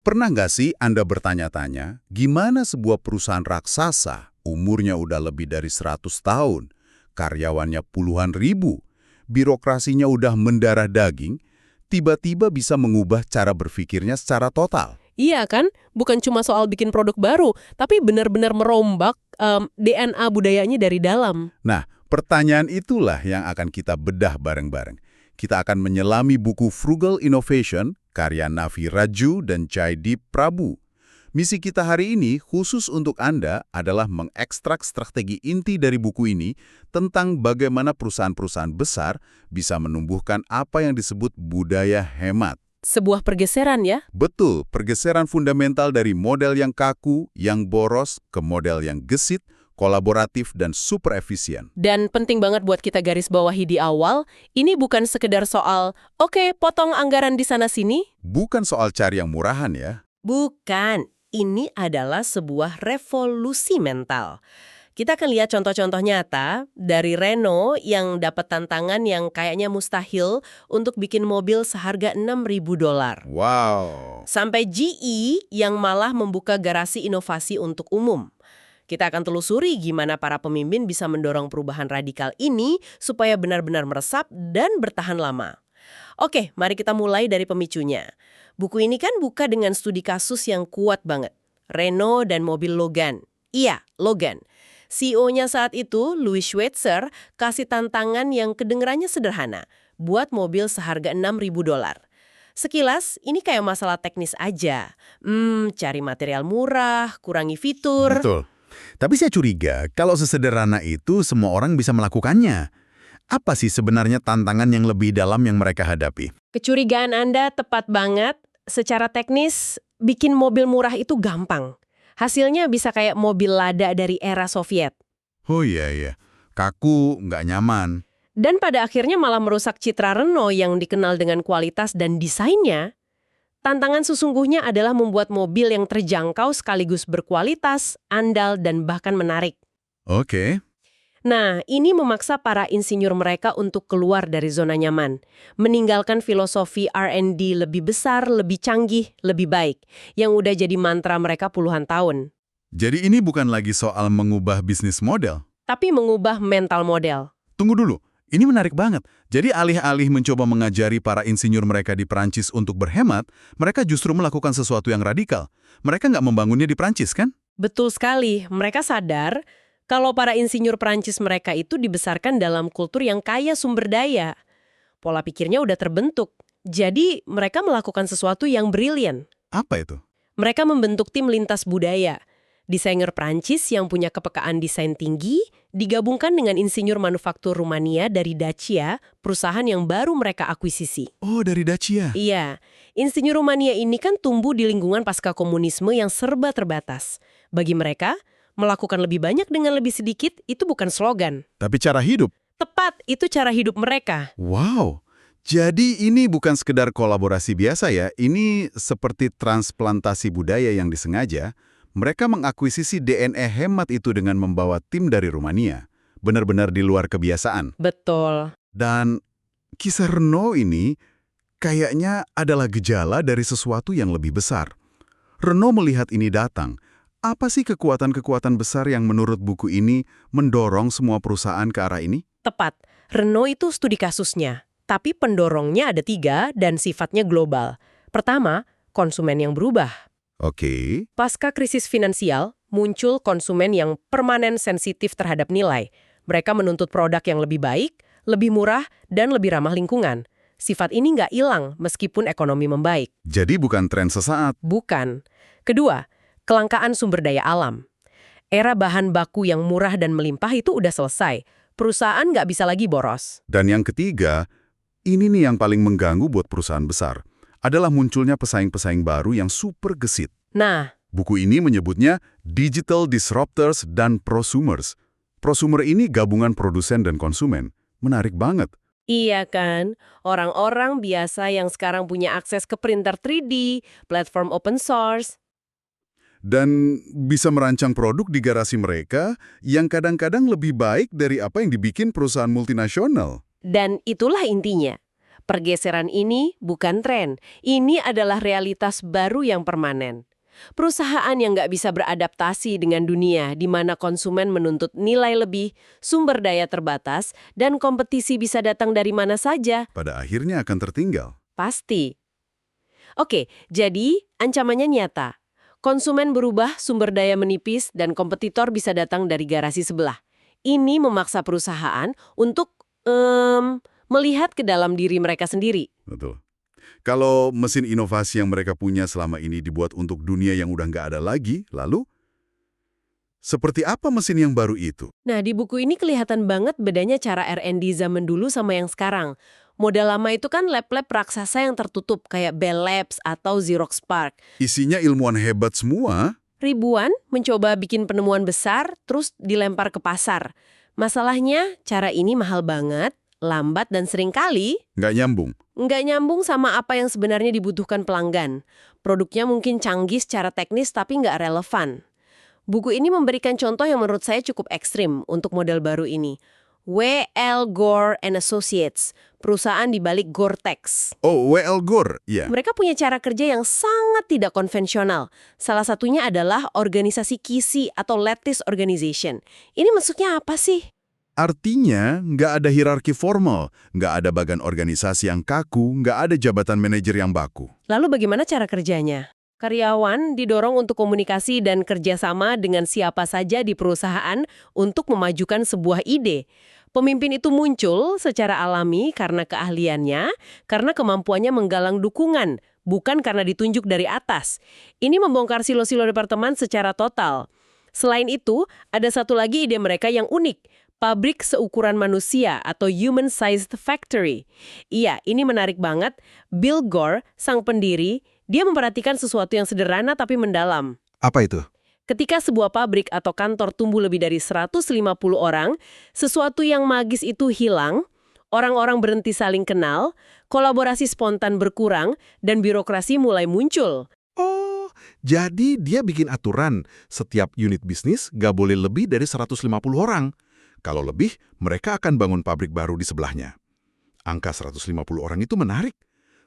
Pernah nggak sih Anda bertanya-tanya, gimana sebuah perusahaan raksasa, umurnya udah lebih dari 100 tahun, karyawannya puluhan ribu, birokrasinya udah mendarah daging, tiba-tiba bisa mengubah cara berpikirnya secara total? Iya kan? Bukan cuma soal bikin produk baru, tapi benar-benar merombak DNA budayanya dari dalam. Nah, pertanyaan itulah yang akan kita bedah bareng-bareng. Kita akan menyelami buku Frugal Innovation, karya Navi Raju dan Jaideep Prabhu. Misi kita hari ini khusus untuk Anda adalah mengekstrak strategi inti dari buku ini tentang bagaimana perusahaan-perusahaan besar bisa menumbuhkan apa yang disebut budaya hemat. Sebuah pergeseran ya? Betul, pergeseran fundamental dari model yang kaku, yang boros, ke model yang gesit, kolaboratif, dan super efisien. Dan penting banget buat kita garis bawahi di awal, ini bukan sekedar soal, oke, potong anggaran di sana-sini. Bukan soal cari yang murahan ya. Bukan. Ini adalah sebuah revolusi mental. Kita akan lihat contoh-contoh nyata dari Renault yang dapat tantangan yang kayaknya mustahil untuk bikin mobil seharga $6.000. Wow. Sampai GE yang malah membuka garasi inovasi untuk umum. Kita akan telusuri gimana para pemimpin bisa mendorong perubahan radikal ini supaya benar-benar meresap dan bertahan lama. Oke, mari kita mulai dari pemicunya. Buku ini kan buka dengan studi kasus yang kuat banget. Renault dan mobil Logan. Iya, Logan. CEO-nya saat itu, Louis Schweitzer, kasih tantangan yang kedengerannya sederhana. Buat mobil seharga $6.000. Sekilas, ini kayak masalah teknis aja. Cari material murah, kurangi fitur. Betul. Tapi saya curiga, kalau sesederhana itu semua orang bisa melakukannya. Apa sih sebenarnya tantangan yang lebih dalam yang mereka hadapi? Kecurigaan Anda tepat banget. Secara teknis, bikin mobil murah itu gampang. Hasilnya bisa kayak mobil Lada dari era Soviet. Oh iya, kaku, nggak nyaman. Dan pada akhirnya malah merusak citra Renault yang dikenal dengan kualitas dan desainnya. Tantangan sesungguhnya adalah membuat mobil yang terjangkau sekaligus berkualitas, andal, dan bahkan menarik. Oke. Nah, ini memaksa para insinyur mereka untuk keluar dari zona nyaman, meninggalkan filosofi R&D lebih besar, lebih canggih, lebih baik, yang udah jadi mantra mereka puluhan tahun. Jadi ini bukan lagi soal mengubah bisnis model. Tapi mengubah mental model. Tunggu dulu, ini menarik banget. Jadi alih-alih mencoba mengajari para insinyur mereka di Prancis untuk berhemat, mereka justru melakukan sesuatu yang radikal. Mereka nggak membangunnya di Prancis, kan? Betul sekali, mereka sadar kalau para insinyur Prancis mereka itu dibesarkan dalam kultur yang kaya sumber daya. Pola pikirnya udah terbentuk. Jadi, mereka melakukan sesuatu yang brilian. Apa itu? Mereka membentuk tim lintas budaya. Desainer Prancis yang punya kepekaan desain tinggi, digabungkan dengan insinyur manufaktur Rumania dari Dacia, perusahaan yang baru mereka akuisisi. Oh, dari Dacia. Iya, insinyur Rumania ini kan tumbuh di lingkungan pasca komunisme yang serba terbatas. Bagi mereka, melakukan lebih banyak dengan lebih sedikit itu bukan slogan. Tapi cara hidup. Tepat, itu cara hidup mereka. Wow. Jadi ini bukan sekedar kolaborasi biasa ya, ini seperti transplantasi budaya yang disengaja. Mereka mengakuisisi DNA hemat itu dengan membawa tim dari Rumania. Benar-benar di luar kebiasaan. Betul. Dan kisah Renault ini kayaknya adalah gejala dari sesuatu yang lebih besar. Renault melihat ini datang. Apa sih kekuatan-kekuatan besar yang menurut buku ini mendorong semua perusahaan ke arah ini? Tepat, Renault itu studi kasusnya. Tapi pendorongnya ada 3 dan sifatnya global. Pertama, konsumen yang berubah. Oke. Pasca krisis finansial, muncul konsumen yang permanen sensitif terhadap nilai. Mereka menuntut produk yang lebih baik, lebih murah, dan lebih ramah lingkungan. Sifat ini nggak hilang meskipun ekonomi membaik. Jadi bukan tren sesaat. Bukan. Kedua, kelangkaan sumber daya alam. Era bahan baku yang murah dan melimpah itu udah selesai. Perusahaan nggak bisa lagi boros. Dan yang ketiga, ini nih yang paling mengganggu buat perusahaan besar, adalah munculnya pesaing-pesaing baru yang super gesit. Nah, Buku ini menyebutnya Digital Disruptors dan Prosumers. Prosumer ini gabungan produsen dan konsumen. Menarik banget. iya kan? Orang-orang biasa yang sekarang punya akses ke printer 3D, platform open source. Dan bisa merancang produk di garasi mereka yang kadang-kadang lebih baik dari apa yang dibikin perusahaan multinasional. Dan itulah intinya. Pergeseran ini bukan tren, ini adalah realitas baru yang permanen. Perusahaan yang nggak bisa beradaptasi dengan dunia di mana konsumen menuntut nilai lebih, sumber daya terbatas, dan kompetisi bisa datang dari mana saja. Pada akhirnya akan tertinggal. Pasti. Oke, jadi ancamannya nyata. Konsumen berubah, sumber daya menipis, dan kompetitor bisa datang dari garasi sebelah. Ini memaksa perusahaan untuk melihat ke dalam diri mereka sendiri. Betul. Kalau mesin inovasi yang mereka punya selama ini dibuat untuk dunia yang udah nggak ada lagi, lalu seperti apa mesin yang baru itu? Nah, di buku ini kelihatan banget bedanya cara R&D zaman dulu sama yang sekarang. Model lama itu kan lab-lab raksasa yang tertutup, kayak Bell Labs atau Xerox PARC. Isinya ilmuwan hebat semua. Ribuan mencoba bikin penemuan besar, terus dilempar ke pasar. Masalahnya, cara ini mahal banget, lambat dan seringkali Nggak nyambung. nggak nyambung sama apa yang sebenarnya dibutuhkan pelanggan. Produknya mungkin canggih secara teknis tapi nggak relevan. Buku ini memberikan contoh yang menurut saya cukup ekstrim untuk model baru ini. W.L. Gore and Associates, perusahaan di balik Gore-Tex. Oh, W.L. Gore, ya. Mereka punya cara kerja yang sangat tidak konvensional. Salah satunya adalah organisasi KISI atau Lattice Organization. Ini maksudnya apa sih? Artinya, nggak ada hierarki formal, nggak ada bagan organisasi yang kaku, nggak ada jabatan manajer yang baku. Lalu bagaimana cara kerjanya? Karyawan didorong untuk komunikasi dan kerjasama dengan siapa saja di perusahaan untuk memajukan sebuah ide. Pemimpin itu muncul secara alami karena keahliannya, karena kemampuannya menggalang dukungan, bukan karena ditunjuk dari atas. Ini membongkar silo-silo departemen secara total. Selain itu, ada satu lagi ide mereka yang unik. Pabrik seukuran manusia atau human-sized factory. Iya, ini menarik banget. Bill Gore, sang pendiri, dia memperhatikan sesuatu yang sederhana tapi mendalam. Apa itu? Ketika sebuah pabrik atau kantor tumbuh lebih dari 150 orang, sesuatu yang magis itu hilang, orang-orang berhenti saling kenal, kolaborasi spontan berkurang, dan birokrasi mulai muncul. Oh, jadi dia bikin aturan. Setiap unit bisnis nggak boleh lebih dari 150 orang. Kalau lebih, mereka akan bangun pabrik baru di sebelahnya. Angka 150 orang itu menarik.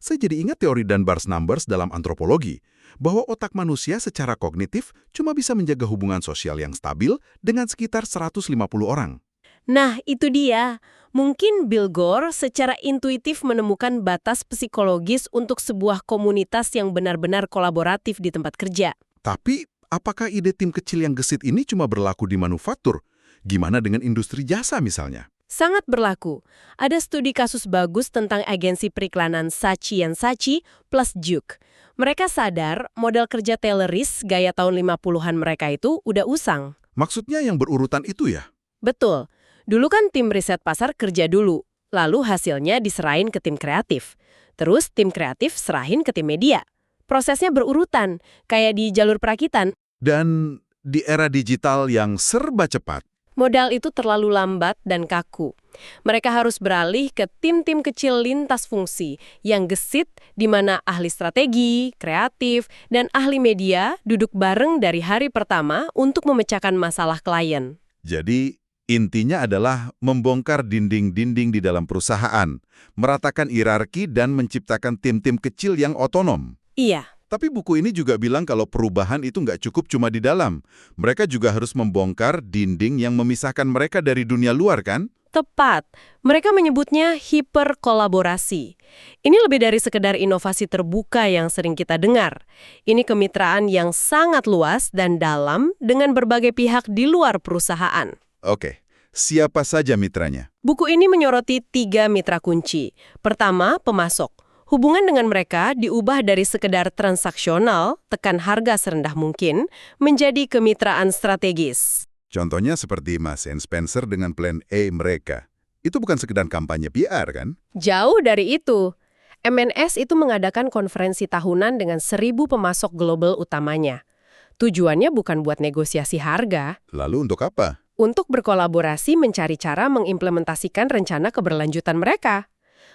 Saya jadi ingat teori Dunbar's Numbers dalam antropologi, bahwa otak manusia secara kognitif cuma bisa menjaga hubungan sosial yang stabil dengan sekitar 150 orang. Nah, itu dia. Mungkin Bill Gore secara intuitif menemukan batas psikologis untuk sebuah komunitas yang benar-benar kolaboratif di tempat kerja. Tapi, apakah ide tim kecil yang gesit ini cuma berlaku di manufaktur? Gimana dengan industri jasa misalnya? Sangat berlaku. Ada studi kasus bagus tentang agensi periklanan Saatchi & Saatchi plus Juke. Mereka sadar model kerja Tayloris gaya tahun 50-an mereka itu udah usang. Maksudnya yang berurutan itu ya? Betul. Dulu kan tim riset pasar kerja dulu, lalu hasilnya diserahin ke tim kreatif. Terus tim kreatif serahin ke tim media. Prosesnya berurutan, kayak di jalur perakitan. Dan di era digital yang serba cepat, Modal itu terlalu lambat dan kaku. Mereka harus beralih ke tim-tim kecil lintas fungsi yang gesit di mana ahli strategi, kreatif, dan ahli media duduk bareng dari hari pertama untuk memecahkan masalah klien. Jadi, intinya adalah membongkar dinding-dinding di dalam perusahaan, meratakan hierarki dan menciptakan tim-tim kecil yang otonom. Iya. Tapi buku ini juga bilang kalau perubahan itu nggak cukup cuma di dalam. Mereka juga harus membongkar dinding yang memisahkan mereka dari dunia luar, kan? Tepat. Mereka menyebutnya hiperkolaborasi. Ini lebih dari sekedar inovasi terbuka yang sering kita dengar. Ini kemitraan yang sangat luas dan dalam dengan berbagai pihak di luar perusahaan. Oke, siapa saja mitranya? Buku ini menyoroti 3 mitra kunci. Pertama, pemasok. Hubungan dengan mereka diubah dari sekedar transaksional, tekan harga serendah mungkin, menjadi kemitraan strategis. Contohnya seperti Mas Spencer dengan plan A mereka. Itu bukan sekedar kampanye PR, kan? Jauh dari itu. MNS itu mengadakan konferensi tahunan dengan 1.000 pemasok global utamanya. Tujuannya bukan buat negosiasi harga, Lalu untuk apa? untuk berkolaborasi mencari cara mengimplementasikan rencana keberlanjutan mereka.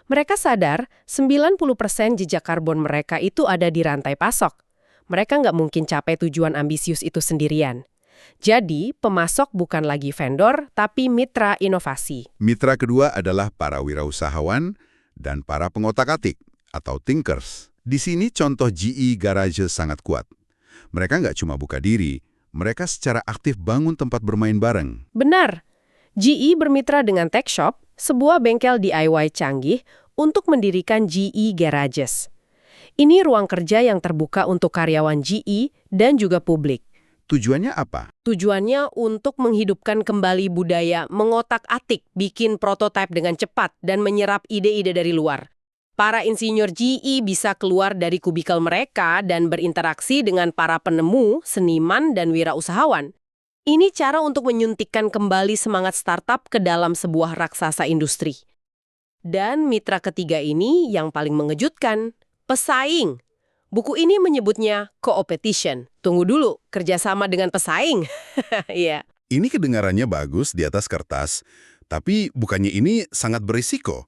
Mereka sadar 90% jejak karbon mereka itu ada di rantai pasok. Mereka nggak mungkin capai tujuan ambisius itu sendirian. Jadi, pemasok bukan lagi vendor, tapi mitra inovasi. Mitra kedua adalah para wirausahawan, dan para pengotak-atik atau thinkers. Di sini contoh GE Garage sangat kuat. Mereka nggak cuma buka diri, mereka secara aktif bangun tempat bermain bareng. Benar. GE bermitra dengan Tech Shop, sebuah bengkel DIY canggih, untuk mendirikan GE Garages. Ini ruang kerja yang terbuka untuk karyawan GE dan juga publik. Tujuannya apa? Tujuannya untuk menghidupkan kembali budaya mengotak-atik, bikin prototipe dengan cepat, dan menyerap ide-ide dari luar. Para insinyur GE bisa keluar dari kubikel mereka dan berinteraksi dengan para penemu, seniman, dan wirausahawan. Ini cara untuk menyuntikkan kembali semangat startup ke dalam sebuah raksasa industri. Dan mitra ketiga ini yang paling mengejutkan, pesaing. Buku ini menyebutnya co-opetition. Tunggu dulu, kerjasama dengan pesaing. Iya. Ini kedengarannya bagus di atas kertas, tapi bukannya ini sangat berisiko.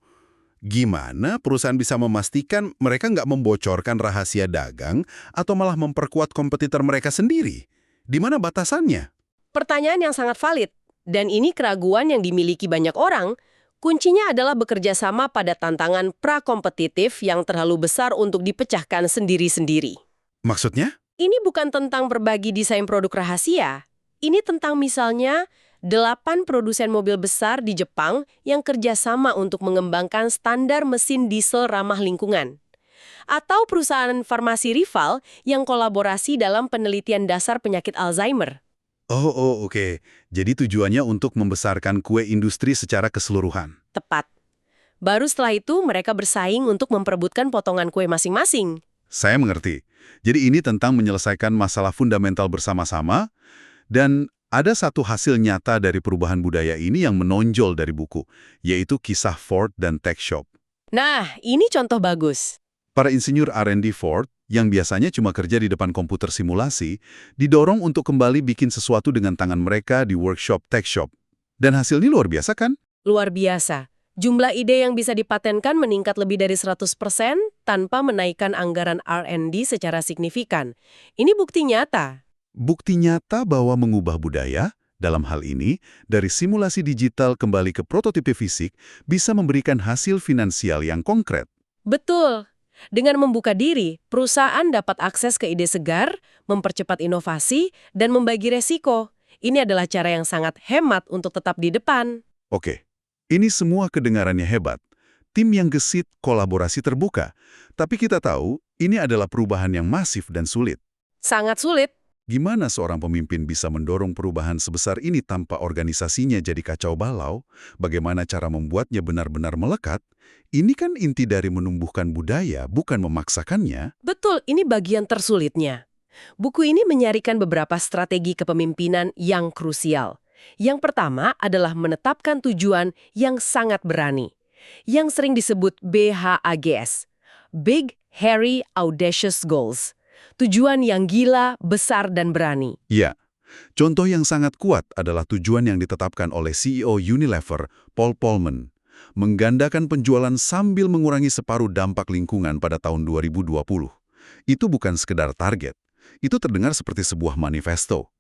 Gimana perusahaan bisa memastikan mereka nggak membocorkan rahasia dagang atau malah memperkuat kompetitor mereka sendiri? Di mana batasannya? Pertanyaan yang sangat valid. Dan ini keraguan yang dimiliki banyak orang. Kuncinya adalah bekerja sama pada tantangan pra-kompetitif yang terlalu besar untuk dipecahkan sendiri-sendiri. Maksudnya? Ini bukan tentang berbagi desain produk rahasia. Ini tentang misalnya 8 produsen mobil besar di Jepang yang kerjasama untuk mengembangkan standar mesin diesel ramah lingkungan. Atau perusahaan farmasi rival yang kolaborasi dalam penelitian dasar penyakit Alzheimer. Oke. Jadi tujuannya untuk membesarkan kue industri secara keseluruhan. Tepat. Baru setelah itu mereka bersaing untuk memperebutkan potongan kue masing-masing. Saya mengerti. Jadi ini tentang menyelesaikan masalah fundamental bersama-sama, dan ada satu hasil nyata dari perubahan budaya ini yang menonjol dari buku, yaitu kisah Ford dan Tech Shop. Nah, ini contoh bagus. Para insinyur R&D Ford, yang biasanya cuma kerja di depan komputer simulasi, didorong untuk kembali bikin sesuatu dengan tangan mereka di workshop Tech Shop. Dan hasilnya luar biasa kan? Luar biasa. Jumlah ide yang bisa dipatenkan meningkat lebih dari 100% tanpa menaikkan anggaran R&D secara signifikan. Ini bukti nyata. Bukti nyata bahwa mengubah budaya, dalam hal ini, dari simulasi digital kembali ke prototipe fisik, bisa memberikan hasil finansial yang konkret. Betul. Dengan membuka diri, perusahaan dapat akses ke ide segar, mempercepat inovasi, dan membagi resiko. Ini adalah cara yang sangat hemat untuk tetap di depan. Oke, ini semua kedengarannya hebat. Tim yang gesit, kolaborasi terbuka. Tapi kita tahu, ini adalah perubahan yang masif dan sulit. Sangat sulit. Gimana seorang pemimpin bisa mendorong perubahan sebesar ini tanpa organisasinya jadi kacau balau? Bagaimana cara membuatnya benar-benar melekat? Ini kan inti dari menumbuhkan budaya, bukan memaksakannya. Betul, ini bagian tersulitnya. Buku ini menyajikan beberapa strategi kepemimpinan yang krusial. Yang pertama adalah menetapkan tujuan yang sangat berani, yang sering disebut BHAGS, Big, Hairy, Audacious Goals. Tujuan yang gila, besar, dan berani. Ya, contoh yang sangat kuat adalah tujuan yang ditetapkan oleh CEO Unilever, Paul Polman, menggandakan penjualan sambil mengurangi separuh dampak lingkungan pada tahun 2020. Itu bukan sekedar target, itu terdengar seperti sebuah manifesto.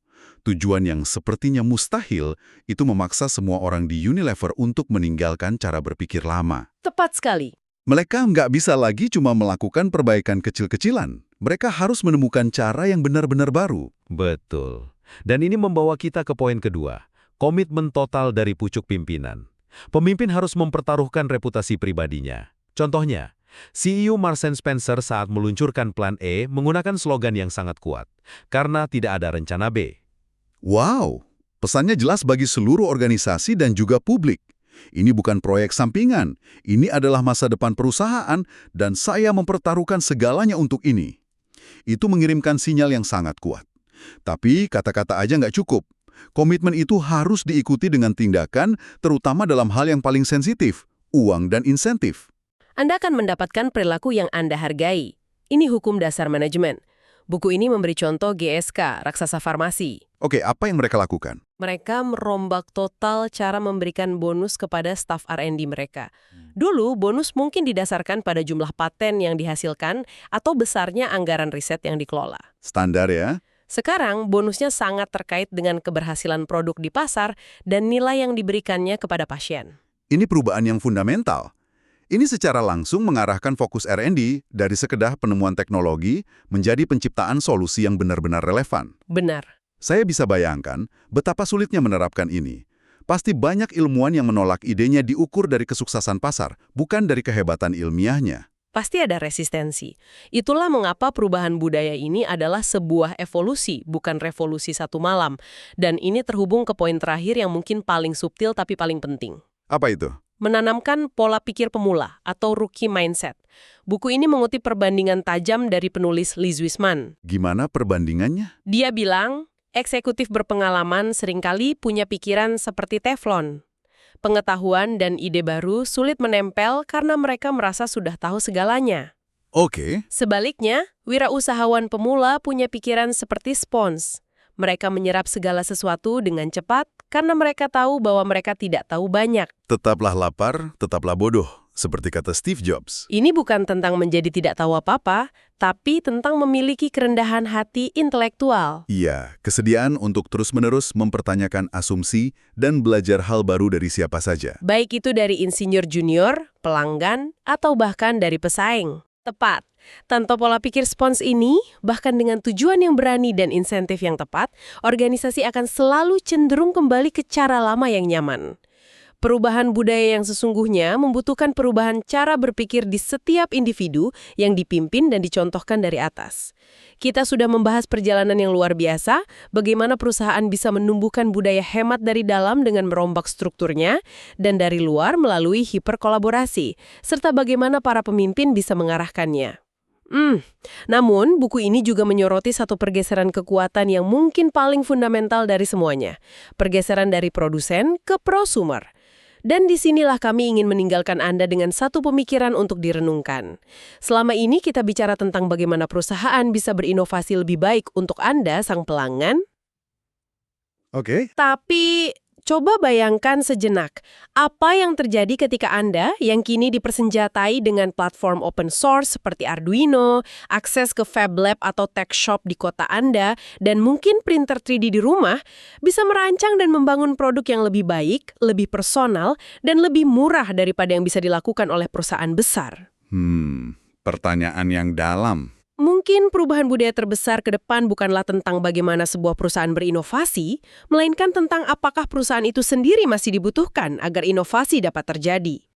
Tujuan yang sepertinya mustahil, itu memaksa semua orang di Unilever untuk meninggalkan cara berpikir lama. Tepat sekali. Mereka nggak bisa lagi cuma melakukan perbaikan kecil-kecilan. Mereka harus menemukan cara yang benar-benar baru. Betul. Dan ini membawa kita ke poin kedua, komitmen total dari pucuk pimpinan. Pemimpin harus mempertaruhkan reputasi pribadinya. Contohnya, CEO Marks & Spencer saat meluncurkan Plan E menggunakan slogan yang sangat kuat, karena tidak ada rencana B. Wow, pesannya jelas bagi seluruh organisasi dan juga publik. Ini bukan proyek sampingan, ini adalah masa depan perusahaan dan saya mempertaruhkan segalanya untuk ini. Itu mengirimkan sinyal yang sangat kuat. Tapi kata-kata aja nggak cukup. Komitmen itu harus diikuti dengan tindakan, terutama dalam hal yang paling sensitif, uang dan insentif. Anda akan mendapatkan perilaku yang Anda hargai. Ini hukum dasar manajemen. Buku ini memberi contoh GSK, raksasa farmasi. Oke, apa yang mereka lakukan? Mereka merombak total cara memberikan bonus kepada staf R&D mereka. Dulu, bonus mungkin didasarkan pada jumlah paten yang dihasilkan atau besarnya anggaran riset yang dikelola. Standar ya? Sekarang, bonusnya sangat terkait dengan keberhasilan produk di pasar dan nilai yang diberikannya kepada pasien. Ini perubahan yang fundamental. Ini secara langsung mengarahkan fokus R&D dari sekedar penemuan teknologi menjadi penciptaan solusi yang benar-benar relevan. Benar. Saya bisa bayangkan betapa sulitnya menerapkan ini. Pasti banyak ilmuwan yang menolak idenya diukur dari kesuksesan pasar, bukan dari kehebatan ilmiahnya. Pasti ada resistensi. Itulah mengapa perubahan budaya ini adalah sebuah evolusi, bukan revolusi satu malam. Dan ini terhubung ke poin terakhir yang mungkin paling subtil tapi paling penting. Apa itu? Menanamkan pola pikir pemula atau rookie mindset. Buku ini mengutip perbandingan tajam dari penulis Liz Wiseman. Gimana perbandingannya? Dia bilang, eksekutif berpengalaman seringkali punya pikiran seperti teflon. Pengetahuan dan ide baru sulit menempel karena mereka merasa sudah tahu segalanya. Oke. Sebaliknya, wirausahawan pemula punya pikiran seperti spons. Mereka menyerap segala sesuatu dengan cepat karena mereka tahu bahwa mereka tidak tahu banyak. Tetaplah lapar, tetaplah bodoh, seperti kata Steve Jobs. Ini bukan tentang menjadi tidak tahu apa-apa, tapi tentang memiliki kerendahan hati intelektual. Iya, kesediaan untuk terus-menerus mempertanyakan asumsi dan belajar hal baru dari siapa saja. Baik itu dari insinyur junior, pelanggan, atau bahkan dari pesaing. Tepat. Tanpa pola pikir spons ini, bahkan dengan tujuan yang berani dan insentif yang tepat, organisasi akan selalu cenderung kembali ke cara lama yang nyaman. Perubahan budaya yang sesungguhnya membutuhkan perubahan cara berpikir di setiap individu yang dipimpin dan dicontohkan dari atas. Kita sudah membahas perjalanan yang luar biasa, bagaimana perusahaan bisa menumbuhkan budaya hemat dari dalam dengan merombak strukturnya, dan dari luar melalui hiperkolaborasi, serta bagaimana para pemimpin bisa mengarahkannya. Namun, buku ini juga menyoroti satu pergeseran kekuatan yang mungkin paling fundamental dari semuanya. Pergeseran dari produsen ke prosumer. Dan disinilah kami ingin meninggalkan Anda dengan satu pemikiran untuk direnungkan. Selama ini kita bicara tentang bagaimana perusahaan bisa berinovasi lebih baik untuk Anda, sang pelanggan. Oke. Tapi coba bayangkan sejenak, apa yang terjadi ketika Anda yang kini dipersenjatai dengan platform open source seperti Arduino, akses ke Fab Lab atau tech shop di kota Anda, dan mungkin printer 3D di rumah, bisa merancang dan membangun produk yang lebih baik, lebih personal, dan lebih murah daripada yang bisa dilakukan oleh perusahaan besar. Pertanyaan yang dalam. Mungkin perubahan budaya terbesar ke depan bukanlah tentang bagaimana sebuah perusahaan berinovasi, melainkan tentang apakah perusahaan itu sendiri masih dibutuhkan agar inovasi dapat terjadi.